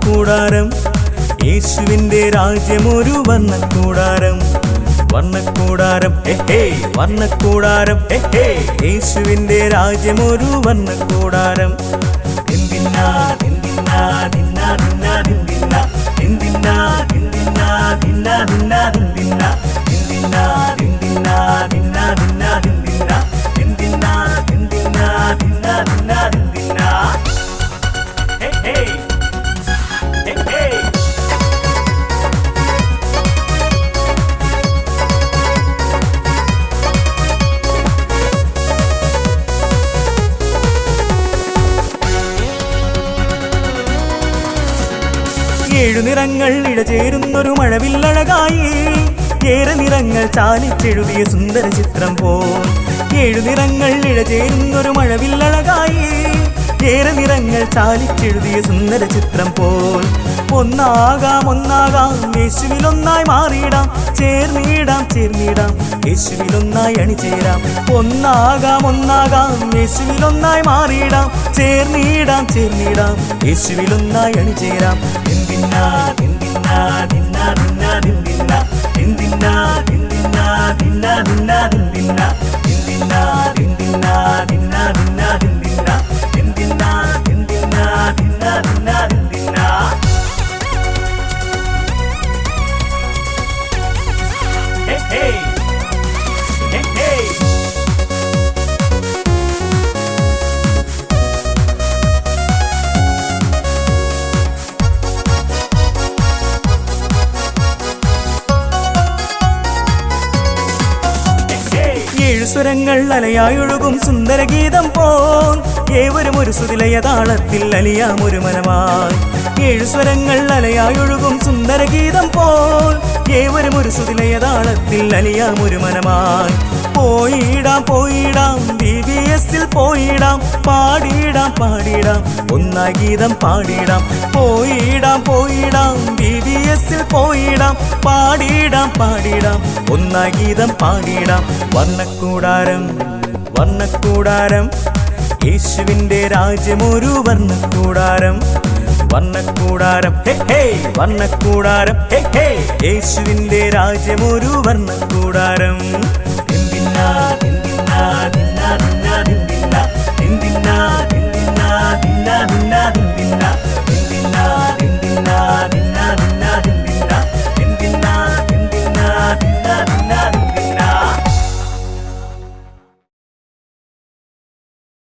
വർണ്ണക്കൂടാരം യേശുവിന്റെ രാജ്യമൊരു വർണ്ണക്കൂടാരം വർണ്ണക്കൂടാരം ഹേ ഹേ വർണ്ണക്കൂടാരം ഹേ ഹേ യേശുവിന്റെ രാജ്യമൊരു വർണ്ണക്കൂടാരം ദിന്ദിന്നാ ദിന്ദിന്നാ ദിന്നാ ദിന്നാ ദിന്ദിന്നാ ദിന്ദിന്നാ ദിന്ദിന്നാ ദിന്നാ ദിന്നാ ദിന്ദിന്നാ ദിന്ദിന്നാ ദിന്ദിന്നാ ദിന്നാ ദിന്നാ ദിന്ദിന്നാ ദിന്ദിന്നാ ദിന്ദിന്നാ ദിന്നാ ദിന്നാ ദിന്ദിന്നാ ഹേ ഹേ ഹേ ഹേ 7 നിറങ്ങൾ ഇഴചേരുന്നൊരു മഴവില്ലഴകായി ഏറെ നിറങ്ങൾ ചാലിച്ചെഴുതിയ സുന്ദര ചിത്രം പോൽ 7 നിറങ്ങൾ ഇഴചേരുന്നൊരു മഴവില്ലഴകായി ഏറെ നിറങ്ങൾ ചാലിച്ചെഴുതിയ സുന്ദര ചിത്രം പോൽ ഒന്നാകാം ഒന്നാകാം യേശുവിലൊന്നായി മാറിയിടാം ചേർന്നിടാം ചേർന്നിടാം യേശുവിലൊന്നായി അണിചേരാം ഒന്നാകാം ഒന്നാകാം യേശുവിലൊന്നായി മാറിയിടാം ചേർന്നിടാം ചേർന്നിടാം യേശുവിലൊന്നായി അണിചേരാം ദിന്ദിന്നാ ദിന്ദിന്നാ ദിന്നാ ദിന്നാ ദിന്ദിന്നാ ദിന്ദിന്നാ ദിന്ദിന്നാ ദിന്നാ ദിന്നാ ദിന്ദിന്നാ ദിന്ദിന്നാ ദിന്ദിന്നാ ദിന്നാ ദിന്നാ ദിന്ദിന്നാ ദിന്ദിന്നാ ദിന്ദിന്നാ ദിന്നാ ദിന്നാ ദിന്ദിന്നാ ഹേ ഹേ ഹേ ഹേ 7 സ്വരങ്ങൾ അലയായൊഴുകും സുന്ദരഗീതം പോൽ ഏവരും ഒരു സുതിലയ താളത്തിൽ അലിയാമൊരു മനമായി 7 സ്വരങ്ങൾ അലയായൊഴുകും സുന്ദരഗീതം പോൽ ഏവരും ഒരു സുതിലയ താളത്തിൽ അലിയാമൊരു മനമായി പോയിടാം പോയിടാം BBSൽ പോയിടാം പാടിടാം പാടിടാം ഒന്നായി ഗീതം പാടിടാം പോയിടാം പോയിടാം BBSൽ പോയിടാം പാടിടാം പാടിടാം ഒന്നായി ഗീതം പാടിടാം വർണ്ണക്കൂടാരം വർണ്ണക്കൂടാരം യേശുവിന്റെ രാജ്യമൊരു വർണ്ണക്കൂടാരം വർണ്ണക്കൂടാരം ഹേ ഹേ വർണ്ണക്കൂടാരം ഹേ ഹേ യേശുവിന്റെ രാജ്യമൊരു വർണ്ണക്കൂടാരം ദിന്ദിന്നാ